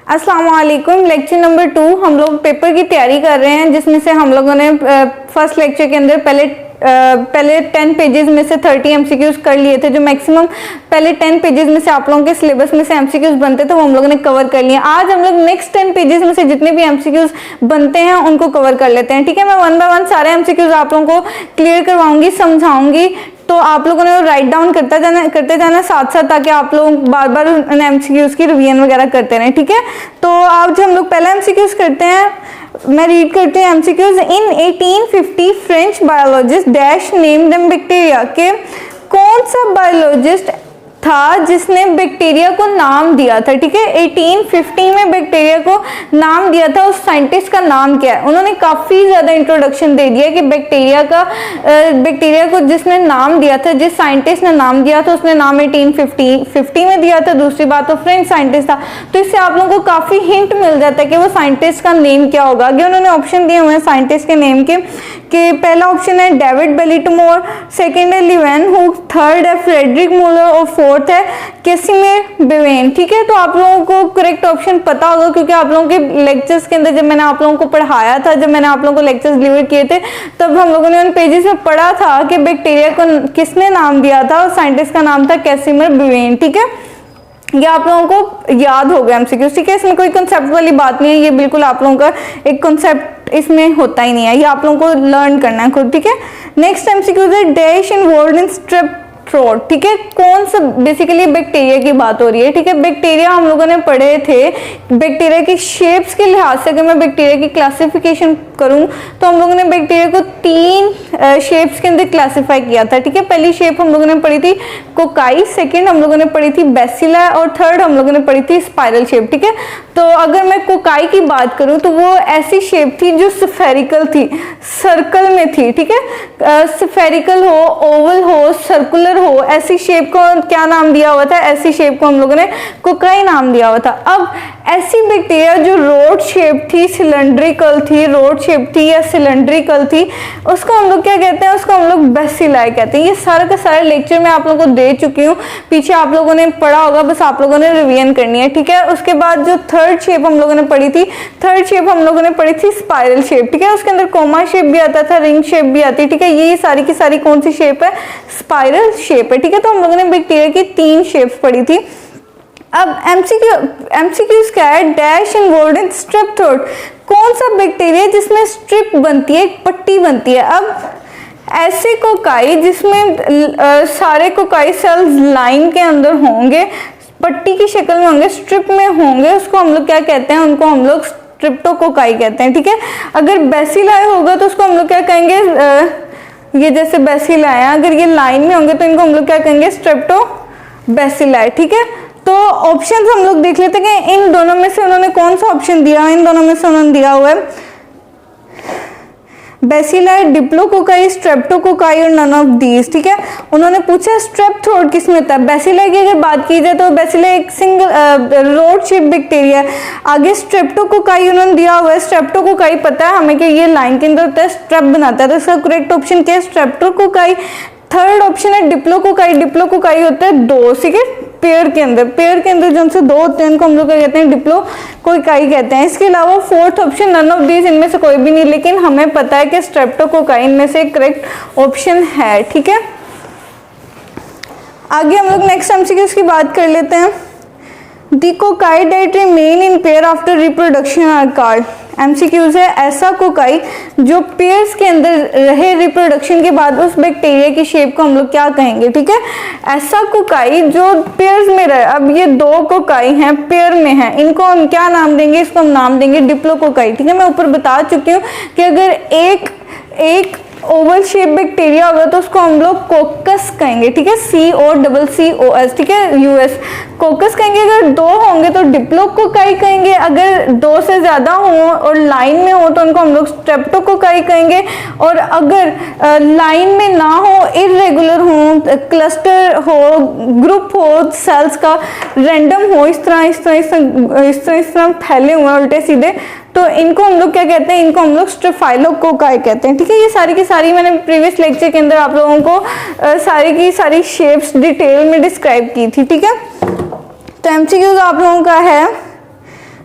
अस्सलाम वालेकुम। Lecture number 2 हम लोग पेपर की तैयारी कर रहे हैं, जिसमें से हम लोगों ने फर्स्ट लेक्चर के अंदर पहले 10 पेजेस में से 30 एमसीक्यूज कर लिए थे। जो मैक्सिमम पहले 10 पेजेस में से आप लोगों के सिलेबस में से एमसीक्यूज बनते थे वो हम लोगों ने कवर कर लिए। आज हम लोग नेक्स्ट 10 पेजेस में से जितने भी एमसीक्यूज बनते हैं उनको कवर कर लेते हैं। ठीक है, मैं 1 बाय 1 सारे एमसीक्यूज आप लोगों को क्लियर करवाऊंगी, समझाऊंगी, तो आप लोगों ने राइट डाउन करते जाना साथ साथ, ताकि आप लोग बार बार उन एमसीक्यूज की रिवीजन वगैरह करते रहें। ठीक है, तो आज हम लोग पहला एमसीक्यूज करते हैं। मैं रीड करती हूँ एमसीक्यूज। इन 1850 French biologist dash name them bacteria, के कौन सा बायोलॉजिस्ट था जिसने बैक्टीरिया को नाम दिया था। ठीक है, 1850 में बैक्टीरिया को नाम दिया था, उस साइंटिस्ट का नाम क्या है। उन्होंने काफ़ी ज़्यादा इंट्रोडक्शन दे दिया कि बैक्टीरिया को जिसने नाम दिया था, जिस साइंटिस्ट ने नाम दिया था, उसने नाम 1850 में दिया था। दूसरी बात तो फ्रेंच साइंटिस्ट था, तो इससे आप लोगों को काफ़ी हिंट मिल जाता है कि वो साइंटिस्ट का नेम क्या होगा। आगे उन्होंने ऑप्शन दिए हुए हैं साइंटिस्ट के नेम के, कि पहला ऑप्शन है डेविड बेलिटमोर, सेकेंड है लिवेन हुक, थर्ड है फ्रेडरिक मूलर और फोर्थ है कैसिमिर बेवेन। ठीक है, तो आप लोगों को करेक्ट ऑप्शन पता होगा, क्योंकि आप लोगों के लेक्चर्स के अंदर जब मैंने आप लोगों को पढ़ाया था, जब मैंने आप लोगों को लेक्चर्स डिलीवर किए थे, तब हम लोगों ने उन पेजेस में पढ़ा था कि बैक्टीरिया को किसने नाम दिया था, और साइंटिस्ट का नाम था कैसिमिर बेवेन। ठीक है, ये आप लोगों को याद हो गया एमसीक्यू। ठीक है, इसमें कोई कंसेप्ट वाली बात नहीं है, ये बिल्कुल आप लोगों का एक कंसेप्ट इसमें होता ही नहीं है, ये आप लोगों को लर्न करना है खुद। ठीक है, नेक्स्ट एमसीक्यू है डैश इन्वॉल्व्ड इन स्ट्रेप थ्रोट। ठीक है, कौन सा, बेसिकली बैक्टीरिया की बात हो रही है। ठीक है, बैक्टीरिया हम लोगों ने पढ़े थे, बैक्टीरिया की शेप्स के लिहाज से अगर मैं बैक्टीरिया की क्लासिफिकेशन करूं तो हम लोगों ने बैक्टीरिया को 3 शेप्स के अंदर क्लासिफाई किया था। ठीक है, पहली शेप हम लोगों ने पढ़ी थी कोकाई, सेकेंड हम लोगों ने पढ़ी थी बेसिला, और थर्ड हम लोगों ने पढ़ी थी स्पाइरल शेप। ठीक है, तो अगर मैं कोकाई की बात करूं तो वो ऐसी शेप थी जो स्फेरिकल थी, सर्कल में थी। ठीक है, स्फेरिकल हो, ओवल हो, सर्कुलर हो, ऐसी शेप को क्या नाम दिया हुआ था, ऐसी शेप को हम लोगों ने कोकाई नाम दिया हुआ था। अब ऐसी बैक्टीरिया जो रोड शेप थी, सिलेंड्रिकल थी, रोड शेप थी या सिलेंड्रिकल थी, उसको हम लोग क्या कहते हैं, उसको हम लोग बेसिलाई कहते हैं। ये सारा का सारा लेक्चर मैं आप लोगों को दे चुकी हूँ, पीछे आप लोगों ने पढ़ा होगा, बस आप लोगों ने रिवीजन करनी है। ठीक है, उसके बाद जो थर्ड शेप हम लोगों ने पढ़ी थी, थर्ड शेप हम लोगों ने पढ़ी थी स्पाइरल शेप। ठीक है, उसके अंदर कोमा शेप भी आता था, रिंग शेप भी आती है। ठीक है, ये सारी की सारी कौन सी शेप है, स्पाइरल शेप है। ठीक है, तो हम लोगों ने बैक्टीरिया की 3 शेप्स पढ़ी थी। अब एमसीक्यूज क्या है, डैश इन्वॉल्व्ड इन स्ट्रेप थ्रोट, कौन सा बैक्टीरिया जिसमें स्ट्रिप बनती है, एक पट्टी बनती है। अब ऐसे कोकाई जिसमें सारे कोकाई सेल्स लाइन के अंदर होंगे, पट्टी की शक्ल में होंगे, स्ट्रिप में होंगे, उसको हम लोग क्या कहते हैं, उनको हम लोग स्ट्रिप्टोकोकाई कहते हैं। ठीक है, अगर बेसिलाई होगा तो उसको हम लोग क्या कहेंगे, ये जैसे बेसिलाई है, अगर ये लाइन में होंगे तो इनको हम लोग क्या कहेंगे, स्ट्रेप्टो बेसिलाई। ठीक है, तो ऑप्शंस हम लोग देख लेते हैं कि इन दोनों में से उन्होंने कौन सा ऑप्शन दिया। इन दोनों में से उन्होंने दिया हुआ है बेसिलाई, डिप्लोकोकाई, स्ट्रेप्टोकोकाई और नन ऑफ दीज। ठीक है, उन्होंने पूछा स्ट्रेप थ्रोट किस में था। बेसिलाई की अगर बात की जाए तो बेसिलाई एक सिंगल रोड शेप बैक्टीरिया है। आगे स्ट्रेप्टोकोकाई उन्होंने दिया हुआ है, स्ट्रेप्टोकोकाई पता है हमें कि ये लाइन के अंदर होता है, स्ट्रेप बनाता है, तो इसका करेक्ट ऑप्शन क्या है, स्ट्रेप्टोकोकाई। थर्ड ऑप्शन है डिप्लोकोकाई, डिप्लोकोकाई होता है 2, ठीक है, पेयर के अंदर जो उनसे 2 होते हैं उनको हम लोग क्या कहते हैं, डिप्लोकोकाई कहते हैं। इसके अलावा fourth option none of these, इनमें से कोई भी नहीं, लेकिन हमें पता है कि स्ट्रेप्टोकोकाई इनमें से करेक्ट ऑप्शन है। ठीक है, आगे हम लोग नेक्स्ट एमसीक्यूज की बात कर लेते हैं। The cocci that remain in pair after reproduction are called. MCQs है ऐसा कोकाई जो पेयर्स के अंदर रहे रिप्रोडक्शन के बाद, उस बैक्टीरिया की शेप को हम लोग क्या कहेंगे। ठीक है, ऐसा कोकाई जो पेयर्स में रहे। अब ये 2 कोकाई हैं, पेयर में हैं, इनको हम क्या नाम देंगे, इसको हम नाम देंगे डिप्लोकोकाई। ठीक है, मैं ऊपर बता चुकी हूँ कि अगर एक ओवल शेप बैक्टीरिया होगा तो उसको हम लोग कोकस कहेंगे। ठीक है, COCCOS, ठीक है, US कोकस कहेंगे। अगर 2 होंगे तो डिप्लोकोकाई कहेंगे, अगर 2 से ज्यादा हो और लाइन में हो तो उनको हम लोग स्ट्रेप्टोकोकाई कहेंगे, और अगर लाइन में ना हो, इरेगुलर हो, क्लस्टर हो, ग्रुप हो सेल्स का, रैंडम हो, इस तरह फैले हुए उल्टे सीधे, तो इनको हम लोग क्या कहते हैं, इनको हम लोग स्ट्रेफाइलोकोकाई कहते हैं। ठीक है, ये सारी की सारी मैंने प्रीवियस लेक्चर के अंदर आप लोगों को सारी की सारी शेप्स डिटेल में डिस्क्राइब की थी। ठीक है, तो एमसीक्यूज आप लोगों का है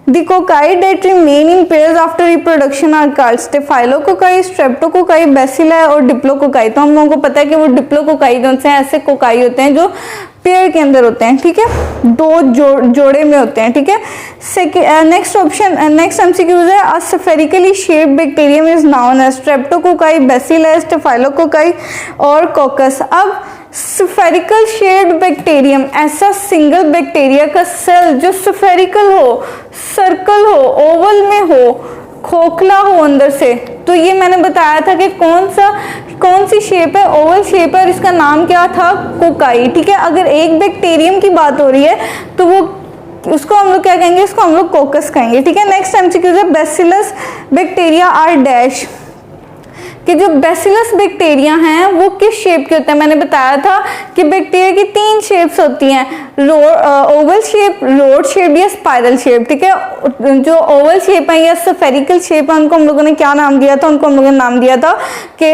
The cocci that remain in pairs after reproduction are called Staphylococci, Streptococci, Bacilli और Diplococci। तो हम लोगों को पता है कि वो Diplococci जो से ऐसे कोकाई होते हैं जो पेयर के अंदर होते हैं, ठीक है, दो जोड़े में होते हैं, ठीक है। नेक्स्ट एमसीक्यूज है, a spherically shaped bacterium is known as streptococci, bacillus, staphylococci और कोकस। अब स्फेरिकल शेप्ड बैक्टीरियम, ऐसा सिंगल बैक्टीरिया का सेल जो स्फेरिकल हो, सर्कल हो, ओवल में हो, खोखला हो अंदर से, तो ये मैंने बताया था कि कौन सी शेप है, ओवल शेप है और इसका नाम क्या था, कोकाई, ठीक है। अगर एक बैक्टीरियम की बात हो रही है तो वो उसको हम लोग क्या कहेंगे, इसको हम लोग कोकस कहेंगे, ठीक है। नेक्स्ट एमसीक्यू है, बैसिलस बैक्टीरिया आर डैश, कि जो बैसिलस बैक्टीरिया हैं वो किस शेप के होते हैं। मैंने बताया था कि बैक्टीरिया की 3 शेप्स होती हैं, ओवल शेप, रोड शेप या स्पाइरल शेप, ठीक है। जो ओवल शेप है या स्फेरिकल शेप है उनको हम लोगों ने क्या नाम दिया था, उनको हम लोगों ने नाम दिया था कि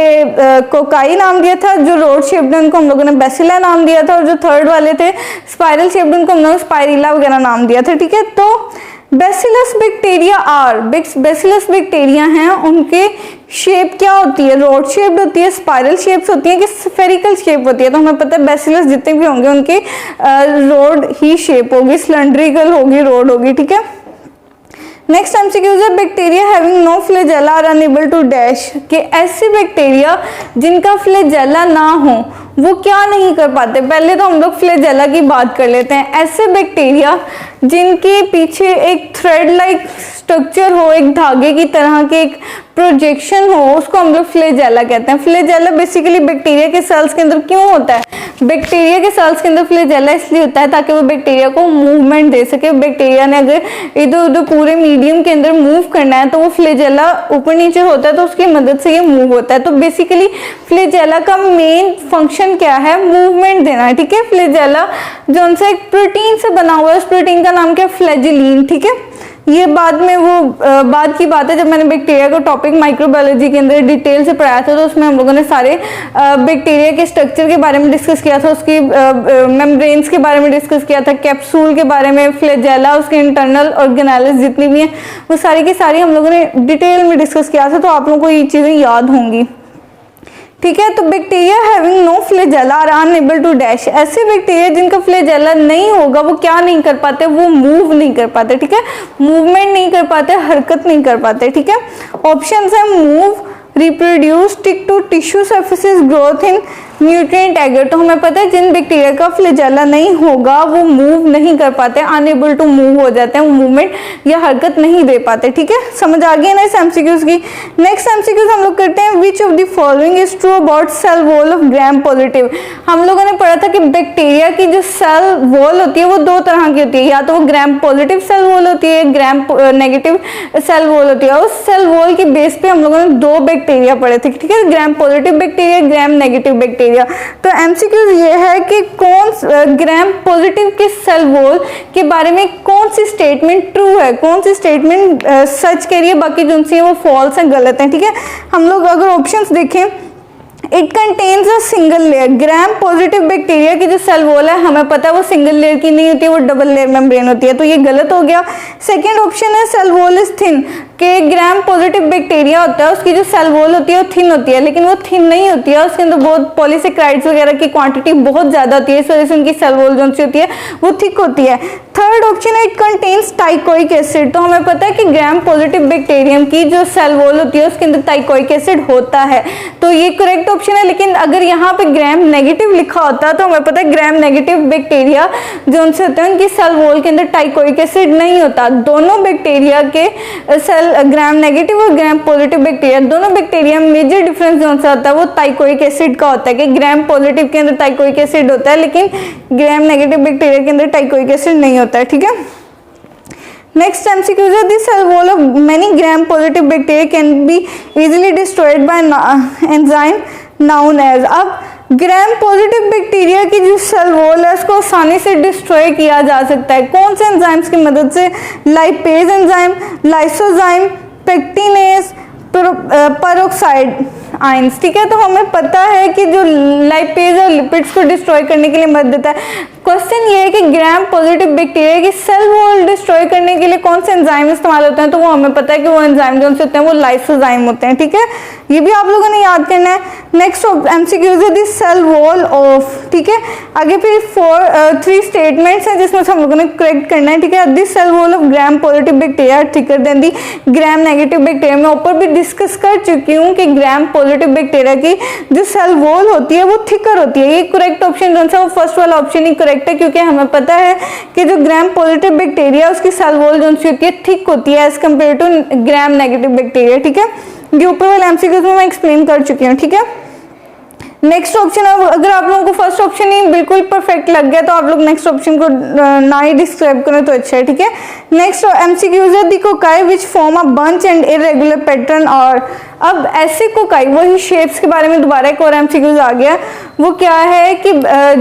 कोकाई नाम दिया था। जो रोड शेप है उनको हम लोगों ने बैसिला नाम दिया था और जो थर्ड वाले थे स्पाइरल शेप उनको हम लोगों ने स्पाइरिला वगैरह नाम दिया था, ठीक है। तो bacillus bacteria are, bacillus bacteria हैं उनके शेप क्या होती है, रोड शेप होती है, स्पाइरल शेप्स होती है कि स्फेरिकल शेप होती है। तो हमें पता है बैसिलस जितने भी होंगे उनकी रोड ही शेप होगी, सिलेंड्रिकल होगी, रोड होगी, ठीक है। नेक्स्ट एमसीक्यूज है, bacteria having no flagella are unable to dash, कि ऐसे बैक्टीरिया जिनका फ्लैजेला ना हो वो क्या नहीं कर पाते। पहले तो हम लोग फ्लैजेला की बात कर लेते हैं। ऐसे बैक्टीरिया जिनके पीछे एक थ्रेड लाइक स्ट्रक्चर हो, एक धागे की तरह के एक प्रोजेक्शन हो, उसको हम लोग फ्लैजेला कहते हैं। फ्लैजेला बेसिकली बैक्टीरिया के सेल्स के अंदर क्यों होता है, बैक्टीरिया के सेल्स के अंदर फ्लैजेला इसलिए होता है ताकि वो बैक्टीरिया को मूवमेंट दे सके। बैक्टीरिया ने अगर इधर उधर पूरे मीडियम के अंदर मूव करना है तो वो फ्लैजेला ऊपर नीचे होता है तो उसकी मदद से ये मूव होता है। तो बेसिकली फ्लैजेला का मेन फंक्शन क्या है, मूवमेंट देना है, ठीक है। फ्लैजेला जो उनसे एक प्रोटीन से बना हुआ है, उस प्रोटीन का नाम क्या है, फ्लैजिलीन, ठीक है। ये बाद में वो बाद की बात है जब मैंने बैक्टीरिया को टॉपिक माइक्रोबायोलॉजी के अंदर डिटेल से पढ़ाया था तो उसमें हम लोगों ने सारे बैक्टीरिया के स्ट्रक्चर के बारे में डिस्कस किया था, उसकी मेम्ब्रेन्स के बारे में डिस्कस किया था, कैप्सूल के बारे में, फ्लैजेला, उसके इंटरनल ऑर्गेनेल्स जितनी भी हैं वो सारी की सारी हम लोगों ने डिटेल में डिस्कस किया था। तो आप लोगों को ये चीज़ें याद होंगी, ठीक है। तो bacteria having no flagella are unable to dash, ऐसे बैक्टीरिया जिनका फ्लैजेला नहीं होगा वो क्या नहीं कर पाते, वो मूव नहीं कर पाते, ठीक है। मूवमेंट नहीं कर पाते, हरकत नहीं कर पाते, ठीक है। ऑप्शंस है move, reproduce, stick to tissue surfaces, growth in nutrient agar. तो हमें पता है जिन बैक्टीरिया का फ्लैजेला नहीं होगा वो मूव नहीं कर पाते, अनएबल टू मूव हो जाते हैं, वो मूवमेंट या हरकत नहीं दे पाते, ठीक है। समझ आ गई ना इस एमसीक्यूज की। नेक्स्ट एमसीक्यूज हम लोग करते हैं, which of the following is true about cell wall of gram positive. हम लोगों ने पढ़ा था कि बैक्टीरिया की जो सेल वॉल होती है वो 2 तरह की होती है, या तो वो ग्राम पॉजिटिव सेल वॉल होती है, ग्राम नेगेटिव सेल वॉल होती है। उस सेल वॉल के बेस पे हम लोगों ने 2 बैक्टीरिया पढ़े थे, ठीक है, ग्राम पॉजिटिव बैक्टीरिया, ग्राम नेगेटिव बैक्टीरिया। तो एमसीक्यू ये है कि कौन ग्राम पॉजिटिव के सेल वॉल के बारे में कौन सी स्टेटमेंट ट्रू है, कौन सी स्टेटमेंट सच कह रही है, बाकी जो सी है वो फॉल्स है, गलत है, ठीक है। हम लोग अगर ऑप्शंस देखें, it contains a single layer, gram positive bacteria की जो सेल वॉल है हमें पता है वो सिंगल लेयर की नहीं होती है, वो डबल लेयर मेम्ब्रेन होती है, तो ये गलत हो गया। सेकंड ऑप्शन है सेल वॉल इज थिन, कि ग्राम पॉजिटिव बैक्टीरिया होता है उसकी जो सेल वॉल होती है वो थिन होती है, लेकिन वो थिन नहीं होती है, उसके अंदर बहुत पॉलीसेक्राइड्स वगैरह की क्वांटिटी बहुत ज्यादा होती है, इस वजह से उनकी सेल वॉल जो होती है वो थिक होती है। थर्ड ऑप्शन है इट कंटेन्स टाइकोइक एसिड, तो हमें पता है कि ग्राम पॉजिटिव बैक्टीरियम की जो सेल वॉल होती है उसके अंदर टाइकोइक एसिड होता है, तो ये करेक्ट ऑप्शन है। लेकिन अगर यहाँ पे ग्राम नेगेटिव लिखा होता तो हमें पता है ग्राम नेगेटिव बैक्टीरिया जो उनसे होते हैं उनकी सेल वॉल के अंदर टाइकोइक एसिड नहीं होता। दोनों बैक्टीरिया के सेल ग्राम नेगेटिव और ग्राम पॉजिटिव बैक्टीरिया, दोनों बैक्टीरिया में मेजर डिफरेंस जो सा होता है वो टाइकोइक एसिड का होता है, कि ग्राम पॉजिटिव के अंदर टाइकोइक एसिड होता है लेकिन ग्राम नेगेटिव बैक्टीरिया के अंदर टाइकोइक एसिड नहीं होता है, ठीक है। नेक्स्ट एमसीक्यू है, this cell wall of many gram positive bacteria can be easily destroyed by enzyme known as. अब ग्राम पॉजिटिव बैक्टीरिया की जो सेल वॉल है उसको आसानी से डिस्ट्रॉय किया जा सकता है, कौन से एंजाइम्स की मदद से, lipase enzyme, lysozyme, pectinase, peroxide ions, ठीक है। तो हमें पता है कि जो लाइपेज और लिपिड्स को डिस्ट्रॉय करने के लिए मदद देता है। क्वेश्चन ये है कि ग्राम पॉजिटिव बैक्टीरिया की सेल वॉल डिस्ट्रॉय करने के लिए कौन से एंजाइम इस्तेमाल होते हैं, तो वो हमें पता है कि वो एंजाइम जो होते हैं वो लाइसोजाइम होते हैं, ठीक है। ये भी आप लोगों ने याद करना है। नेक्स्ट एमसीक्यूज है दी सेल वॉल ऑफ, ठीक है। आगे फिर 3 स्टेटमेंट्स हैं जिसमें से हम लोगों ने करेक्ट करना है, ठीक है। This cell wall of gram positive bacteria thicker than the gram negative bacteria. मैं ऊपर भी डिस्कस कर चुकी हूँ कि ग्राम पॉजिटिव बैक्टीरिया की जो सेल वॉल होती है वो थिकर होती है। ये करेक्ट ऑप्शन जो है वो फर्स्ट वाला ऑप्शन ही करेक्ट है, क्योंकि हमें पता है कि जो ग्राम पॉजिटिव बैक्टीरिया उसकी सेल वॉल जो होती है थिक होती है as compare to gram negative bacteria, ठीक है। ये ऊपर वाले एमसीक्यूज में मैं एक्सप्लेन कर चुकी हूँ, ठीक है। नेक्स्ट ऑप्शन, अगर आप लोगों को फर्स्ट ऑप्शन ही बिल्कुल परफेक्ट लग गया तो आप लोग नेक्स्ट ऑप्शन को ना ही डिस्क्राइब करें तो अच्छा है, ठीक है। नेक्स्ट एमसीक्यूज है the cocci which form a bunch and irregular pattern. और अब ऐसे कोकाई, वही शेप्स के बारे में दोबारा एक और एमसीक्यूज आ गया। वो क्या है कि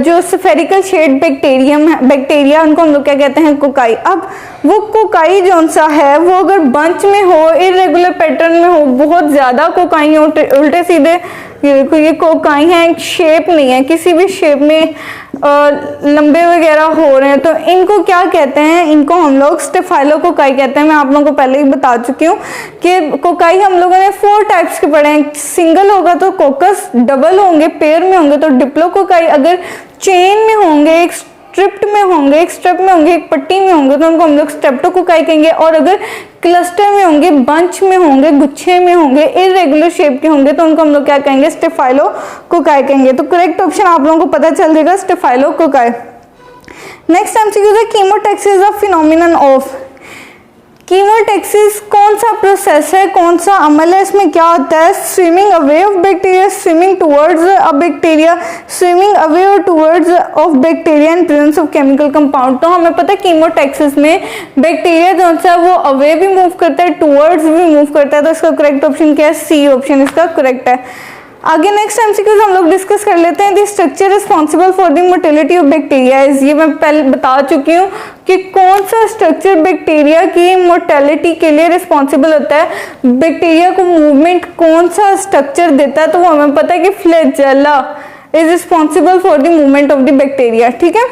जो स्फेरिकल शेड बैक्टीरिया उनको हम लोग क्या कहते हैं, कोकाई। अब वो कोकाई जो सा है वो अगर बंच में हो, इरेगुलर पैटर्न में हो, बहुत ज्यादा कोकाई हो, उल्टे सीधे ये कोकाई है, शेप नहीं है, किसी भी शेप में लंबे वगैरह हो रहे हैं, तो इनको क्या कहते हैं, इनको हम लोग स्टेफाइलोकोकाई कहते हैं। मैं आप लोगों को पहले ही बता चुकी हूँ कि कोकाई हम लोगों ने 4 टाइप्स के पढ़े हैं। सिंगल होगा तो कोकस, डबल होंगे, पेयर में होंगे तो डिप्लोकोकाई, अगर चेन में होंगे, एक स्ट्रिप्ट में होंगे, एक स्ट्रिप में होंगे, एक पट्टी में होंगे तो उनको हम लोग स्ट्रेप्टोकोकाई कहेंगे। और अगर क्लस्टर में होंगे, बंच में होंगे, गुच्छे में होंगे, इरेगुलर शेप के होंगे तो उनको हम लोग क्या कहेंगे, स्टेफाइलोकोकाई कहेंगे। तो करेक्ट ऑप्शन आप लोगों को पता चल जाएगा, स्टेफाइलोकोकाई। नेक्स्ट एमसीक्यू है chemotaxis a phenomenon of. Chemotaxis कौन सा प्रोसेस है, कौन सा अमल है, इसमें क्या होता है, swimming away of bacteria, swimming towards a bacteria, swimming away और towards of bacteria in presence of chemical compound. तो हमें पता है कीमोटैक्सिस में बैक्टीरिया जो है वो अवे भी मूव करता है, टुवर्ड्स भी मूव करता है। तो इसका करेक्ट ऑप्शन क्या है, सी ऑप्शन इसका करेक्ट है। आगे नेक्स्ट एमसीक्यूज हम लोग डिस्कस कर लेते हैं। The structure responsible for the motility of bacteria is, ये मैं पहले बता चुकी हूँ कि कौन सा स्ट्रक्चर बैक्टीरिया की मोर्टेलिटी के लिए रिस्पॉन्सिबल होता है, बैक्टीरिया को मूवमेंट कौन सा स्ट्रक्चर देता है, तो वो हमें पता है कि flagella is responsible for the movement of the bacteria, ठीक है।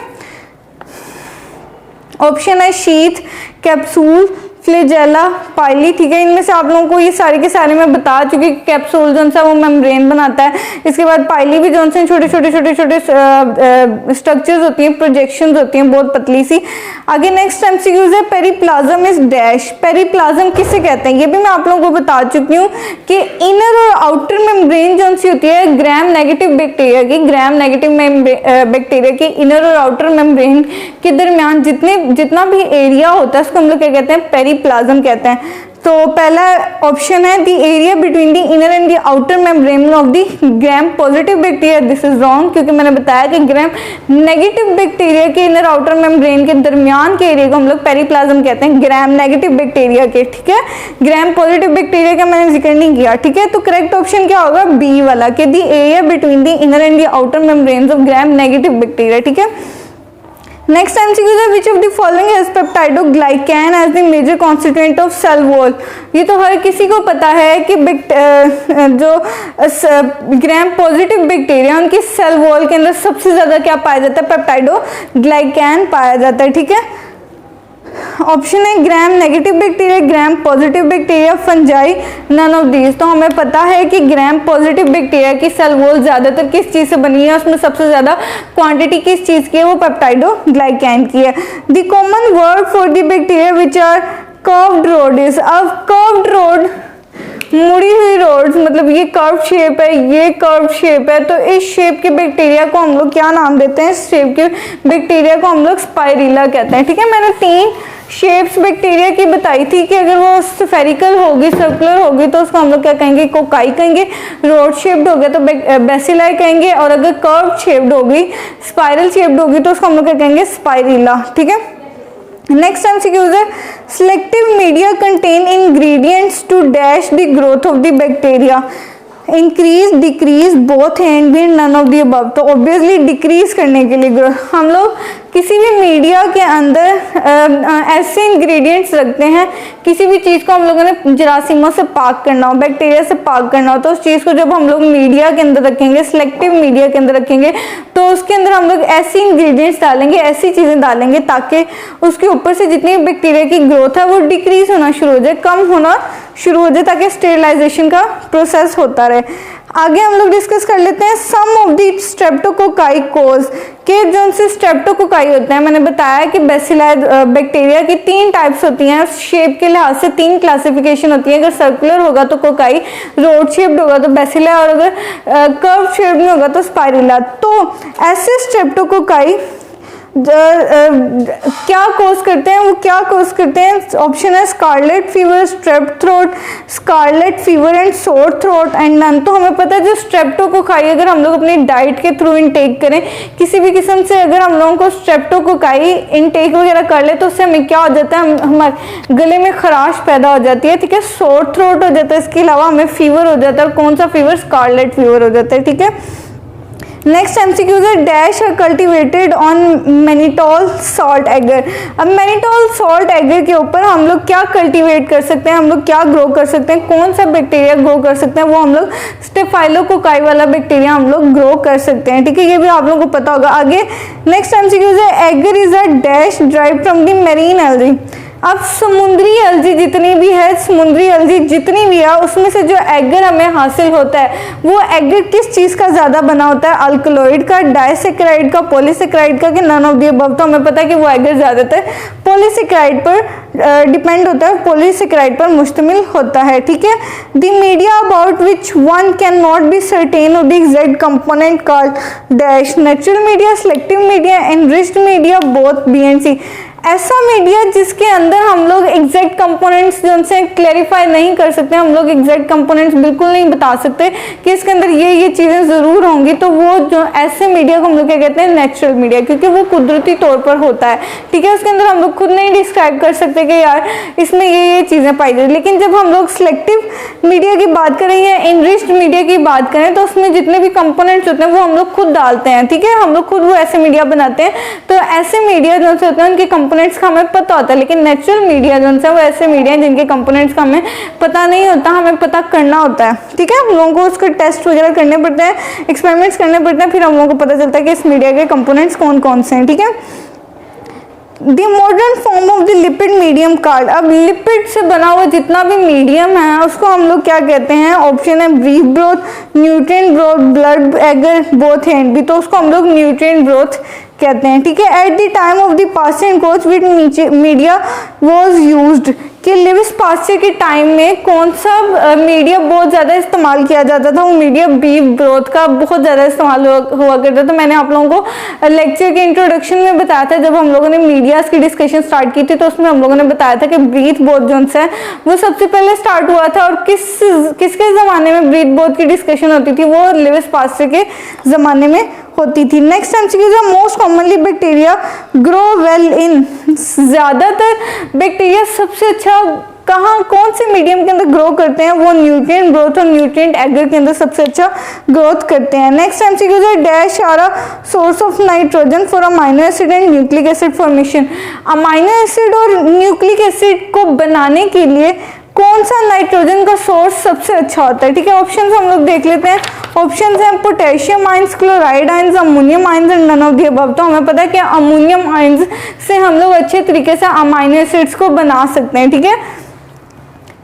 ऑप्शन है शीथ, कैप्सूल, फ्लैजेला, पाइली, ठीक है। इनमें से आप लोगों को ये सारे के सारे मैं बता चुकी। कैप्सूल जो है वो मेम्ब्रेन बनाता है, इसके बाद पाइली भी जो है छोटे छोटे स्ट्रक्चर्स होती हैं, प्रोजेक्शंस होती हैं बहुत पतली सी। आगे नेक्स्ट एमसीक्यूज है पेरिप्लाज्म इज डैश। पेरिप्लाज्म किसे कहते हैं, ये भी मैं आप लोगों को बता चुकी हूँ कि इनर और आउटर मेम्ब्रेन जो सी होती है ग्राम नेगेटिव बैक्टीरिया की, ग्राम नेगेटिव बैक्टीरिया की इनर और आउटर मेम्ब्रेन के दरमियान जितना भी एरिया होता है उसको हम लोग क्या कहते हैं, पेरिप्लाज्म कहते हैं। तो पहला ऑप्शन है the area between the inner and the outer membrane of the gram positive bacteria. This is wrong, क्योंकि मैंने बताया कि ग्राम नेगेटिव बैक्टीरिया के इनर आउटर मेम्ब्रेन के दरमियान के एरिया को हम लोग पेरिप्लाज्म कहते हैं, ग्राम नेगेटिव बैक्टीरिया के, ठीक है। ग्राम पॉजिटिव बैक्टीरिया का मैंने जिक्र नहीं किया, ठीक है। तो करेक्ट ऑप्शन क्या होगा, बी वाला, कि the area between the inner and the outer membrane of gram negative bacteria, ठीक है। नेक्स्ट एमसीक्यू है which of the following has peptidoglycan as the major constituent of cell wall. ये तो हर किसी को पता है कि जो ग्राम पॉजिटिव बैक्टीरिया उनकी सेल वॉल के अंदर सबसे ज्यादा क्या पाया जाता है, पेप्टाइडोग्लाइकैन पाया जाता है, ठीक है। ऑप्शन है gram negative bacteria, gram positive bacteria, fungi, none of these. तो हमें पता है कि ग्राम पॉजिटिव बैक्टीरिया की सेल वॉल ज्यादातर किस चीज से बनी है, उसमें सबसे ज्यादा क्वांटिटी किस चीज की है, वो पेप्टाइडोग्लाइकैन की है। The common word for the bacteria which are curved rod is. अब कर्व्ड रोड, मुड़ी हुई रोड्स, मतलब ये कर्व शेप है, ये कर्व शेप है, तो इस शेप के बैक्टीरिया को हम लोग क्या नाम देते हैं, इस शेप के बैक्टीरिया को हम लोग स्पाइरिला कहते हैं, ठीक है। मैंने 3 शेप्स बैक्टीरिया की बताई थी कि अगर वो स्फेरिकल होगी, सर्कुलर होगी तो उसको हम लोग क्या कहेंगे, कोकाई कहेंगे। रोड शेप्ड हो गया तो बेसिलाई कहेंगे, और अगर कर्व शेप्ड होगी, स्पाइरल शेप्ड होगी तो उसको हम लोग क्या कहेंगे, स्पाइरिला, ठीक है। नेक्स्ट एमसीक्यू है selective media contain ingredients to dash the growth of the bacteria. Increase decrease both and B none of the above. तो ऑब्वियसली डिक्रीज करने के लिए हम लोग किसी भी मीडिया के अंदर ऐसे इंग्रेडिएंट्स रखते हैं, किसी भी चीज़ को हम लोगों ने जरासीमों से पाक करना हो, बैक्टीरिया से पाक करना हो, तो उस चीज़ को जब हम लोग मीडिया के अंदर रखेंगे, सिलेक्टिव मीडिया के अंदर रखेंगे, तो उसके अंदर हम लोग ऐसी इंग्रेडिएंट्स डालेंगे, ऐसी चीज़ें डालेंगे ताकि उसके ऊपर से जितनी बैक्टीरिया की ग्रोथ है वो डिक्रीज होना शुरू हो जाए, कम होना शुरू हो जाए, ताकि स्टेरिलाइजेशन का प्रोसेस होता रहे। आगे हम लोग डिस्कस कर लेते हैं सम ऑफ द स्ट्रेप्टोकोकाई कोज के जो से स्ट्रेप्टोकोकाई होते हैं। मैंने बताया कि बेसिलाई बैक्टीरिया की 3 टाइप्स होती हैं, शेप के लिहाज से 3 क्लासिफिकेशन होती है। अगर सर्कुलर होगा तो कोकाई, रोड शेप्ड होगा तो बेसिलाई, और अगर कर्व शेप में होगा तो स्पाइरुला। तो ऐसे स्ट्रेप्टोकोकाई क्या कोज करते हैं, वो क्या कोज करते हैं? ऑप्शन है scarlet fever, strep throat, scarlet fever and sore throat and none. तो हमें पता है जो स्ट्रेप्टोकोकाई अगर हम लोग अपनी डाइट के थ्रू इनटेक करें, किसी भी किस्म से अगर हम लोगों को स्ट्रेप्टोकोकाई इनटेक वगैरह कर ले, तो उससे हमें क्या हो जाता है, हमारे गले में खराश पैदा हो जाती है, ठीक है, सोर थ्रोट हो जाता है, इसके अलावा हमें फीवर हो जाता है। और कौन सा फीवर? स्कारलेट फीवर हो जाता है, ठीक है। नेक्स्ट एमसीक्यूज है dash are cultivated on mannitol salt agar. अब मैनिटोल सॉल्ट एगर के ऊपर हम लोग क्या कल्टीवेट कर सकते हैं, हम लोग क्या ग्रो कर सकते हैं, कौन सा बैक्टीरिया ग्रो कर सकते हैं? वो हम लोग स्टेफाइलोकोकाई वाला बैक्टीरिया हम लोग ग्रो कर सकते हैं, ठीक है, ये भी आप लोगों को पता होगा। आगे नेक्स्ट एमसीक्यूज है agar is a dash derived from the marine algae. अब समुद्री एल्गी जितनी भी है, समुद्री एल्गी जितनी भी है, उसमें से जो एगर हमें हासिल होता है, वो एगर किस चीज़ का ज़्यादा बना होता है? अल्कलॉइड का, डाइसेक्राइड का, पॉलीसेक्राइड का, कि नन ऑफ द अबव। तो हमें पता है कि वो एगर ज़्यादातर पॉलीसेक्राइड पर डिपेंड होता है, पॉलीसेक्राइड पर मुश्तमिल होता है, ठीक है। The media about which one can not be certain of the exact component called dash natural media, selective media, enriched media, both B and C. ऐसा मीडिया जिसके अंदर हम लोग एग्जैक्ट कंपोनेंट्स जो उनसे क्लैरिफाई नहीं कर सकते, हम लोग एग्जैक्ट कंपोनेंट्स बिल्कुल नहीं बता सकते कि इसके अंदर ये चीज़ें ज़रूर होंगी, तो वो जो ऐसे मीडिया को हम लोग क्या कहते हैं? नेचुरल मीडिया, क्योंकि वो कुदरती तौर पर होता है, ठीक है। उसके अंदर हम लोग खुद नहीं डिस्क्राइब कर सकते कि यार इसमें ये चीज़ें पाई जाती। लेकिन जब हम लोग सिलेक्टिव मीडिया की बात करें या एनरिच्ड मीडिया की बात करें, तो उसमें जितने भी कंपोनेंट्स होते हैं वो हम लोग खुद डालते हैं, ठीक है, हम लोग खुद वो ऐसे मीडिया बनाते हैं। तो ऐसे मीडिया जो होते हैं उनके कंपोनेंट्स का हमें पता होता है, लेकिन नेचुरल मीडिया जो है वो ऐसे मीडिया हैं जिनके कंपोनेंट्स का हमें पता नहीं होता, हमें पता करना होता है, ठीक है। हम लोगों को उसके टेस्ट वगैरह करने पड़ते हैं, एक्सपेरिमेंट्स करने पड़ते हैं, फिर हम लोगों को पता चलता है कि इस मीडिया के कंपोनेंट्स कौन कौन से हैं, ठीक है। The modern form of the lipid medium card. अब लिपिड से बना हुआ जितना भी मीडियम है उसको हम लोग क्या कहते हैं? ऑप्शन है ब्रीफ broth, nutrient broth, blood agar, both and भी। तो उसको हम लोग न्यूट्रिएंट ब्रोथ कहते हैं, ठीक है। At the time of the Pasteur Koch with media was used, कि लिविस पास्चर के टाइम में कौन सा मीडिया बहुत ज़्यादा इस्तेमाल किया जाता था? वो मीडिया बीफ ब्रोथ का बहुत ज़्यादा इस्तेमाल हुआ करता था। मैंने आप लोगों को लेक्चर के इंट्रोडक्शन में बताया था, जब हम लोगों ने मीडियाज़ की डिस्कशन स्टार्ट की थी, तो उसमें हम लोगों ने बताया था कि ब्रीथ बोथ जो है वो सबसे पहले स्टार्ट हुआ था। और किसके ज़माने में ब्रीथ बोथ की डिस्कशन होती थी? वो लिविस पास्चर के ज़माने में होती थी। Next MCQ, most commonly bacteria grow well in. ज़्यादातर बैक्टीरिया सबसे अच्छा कहाँ, कौन से मीडियम के अंदर ग्रो करते हैं? वो न्यूट्रिएंट ब्रोथ और न्यूट्रिएंट एगर के अंदर सबसे अच्छा ग्रोथ करते हैं। नेक्स्ट एमसीक्यू है dash are a source of nitrogen for amino acid and nucleic acid formation. Amino acid और न्यूक्लिक एसिड को बनाने के लिए कौन सा नाइट्रोजन का सोर्स सबसे अच्छा होता है? ठीक है, ऑप्शंस हम लोग देख लेते हैं। ऑप्शंस हैं potassium ions, chloride ions, ammonium ions and none of the above. तो हमें पता है कि अमोनियम आयंस से हम लोग अच्छे तरीके से अमाइनो एसिड्स को बना सकते हैं। ठीक है,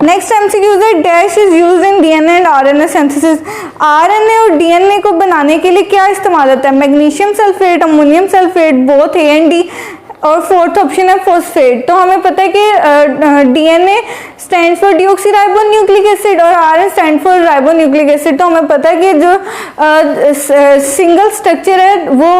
नेक्स्ट एमसीक्यूज है dash is used in DNA and RNA synthesis. RNA और डीएनए को बनाने के लिए क्या इस्तेमाल होता है? Magnesium sulphate, ammonium sulphate, both A and D, और फोर्थ ऑप्शन है फॉस्फेट। तो हमें पता है कि DNA stand for deoxyribo nucleic acid और RNA stand for ribo nucleic acid. तो हमें पता है कि जो सिंगल स्ट्रक्चर है वो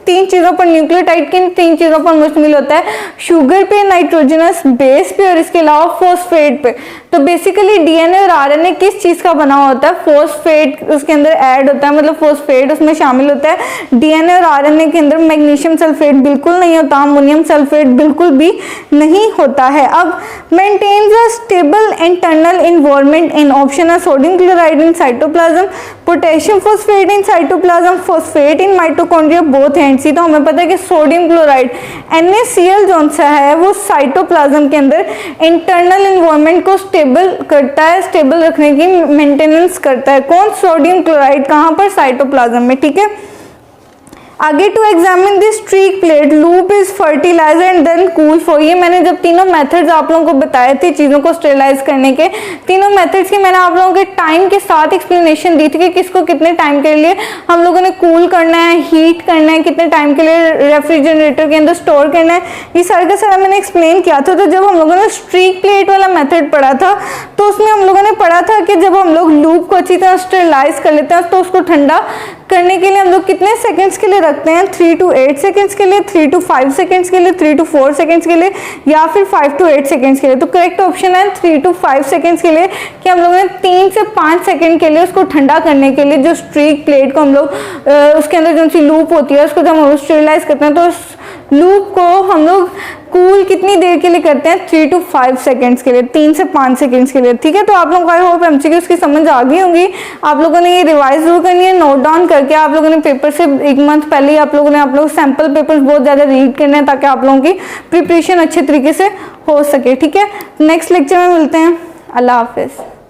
तीन चीज़ों पर, न्यूक्लियोटाइड किन तीन चीज़ों पर मुश्तमिल होता है, शुगर पे, नाइट्रोजनस बेस पे और इसके अलावा फॉस्फेट पे। तो बेसिकली डीएनए और आरएनए किस चीज़ का बना होता है, फॉस्फेट उसके अंदर ऐड होता है, मतलब फॉस्फेट उसमें शामिल होता है। डीएनए और आरएनए के अंदर मैग्नीशियम सल्फेट बिल्कुल नहीं होता, अमोनियम सल्फेट बिल्कुल भी नहीं होता है। अब maintains a stable internal environment in option है sodium chloride in cytoplasm, potassium phosphate in cytoplasm, phosphate in mitochondria both and C. तो हमें पता है कि सोडियम क्लोराइड NaCl जो सा है वो साइटोप्लाज्म के अंदर इंटरनल इन्वायरमेंट को स्टेबल करता है, स्टेबल रखने की मेंटेनेंस करता है। कौन, सोडियम क्लोराइड, कहाँ पर, साइटोप्लाज्म में, ठीक है। आगे to examine this streak plate loop is sterilised and then cool for. ये मैंने जब तीनों मेथड्स आप लोगों को बताए थे चीज़ों को स्टेरिलाइज करने के, तीनों मेथड्स की मैंने आप लोगों के टाइम के साथ एक्सप्लेनेशन दी थी कि किसको कितने टाइम के लिए हम लोगों ने कूल करना है, हीट करना है, कितने टाइम के लिए रेफ्रिजरेटर के अंदर स्टोर करना है, ये सारा का सारा मैंने एक्सप्लेन किया था। तो जब हम लोगों ने स्ट्रीक प्लेट वाला मेथड पढ़ा था तो उसमें हम लोगों ने पढ़ा था कि जब हम लोग लूप को अच्छी तरह स्टेरिलाइज कर लेते हैं तो उसको ठंडा करने के लिए हम लोग कितने सेकंड्स के लिए रखते हैं, 3 to 8 सेकंड्स के लिए, 3 to 5 सेकंड्स के लिए, 3 to 4 सेकंड्स के लिए, या फिर 5 to 8 सेकंड्स के लिए। तो करेक्ट ऑप्शन है 3 to 5 सेकंड्स के लिए, कि हम लोगों ने 3 से 5 सेकंड के लिए उसको ठंडा करने के लिए जो स्ट्रीक प्लेट को हम लोग उसके अंदर जो सी लूप होती है उसको जब हम स्टेरिलाइज करते हैं तो उस लूप को हम लोग कूल कितनी देर के लिए करते हैं, 3 to 5 सेकंड्स के लिए, 3 से 5 सेकंड्स के लिए, ठीक है। तो आप लोगों को आई होप एमसीक्यूज की समझ आ गई होंगी। आप लोगों ने ये रिवाइज जरूर करनी है, नोट डाउन करके आप लोगों ने पेपर से 1 मंथ पहले ही आप लोग सैम्पल पेपर्स बहुत ज़्यादा रीड करने हैं ताकि आप लोगों की प्रिपरेशन अच्छे तरीके से हो सके, ठीक है। नेक्स्ट लेक्चर में मिलते हैं, अल्लाह हाफिज़।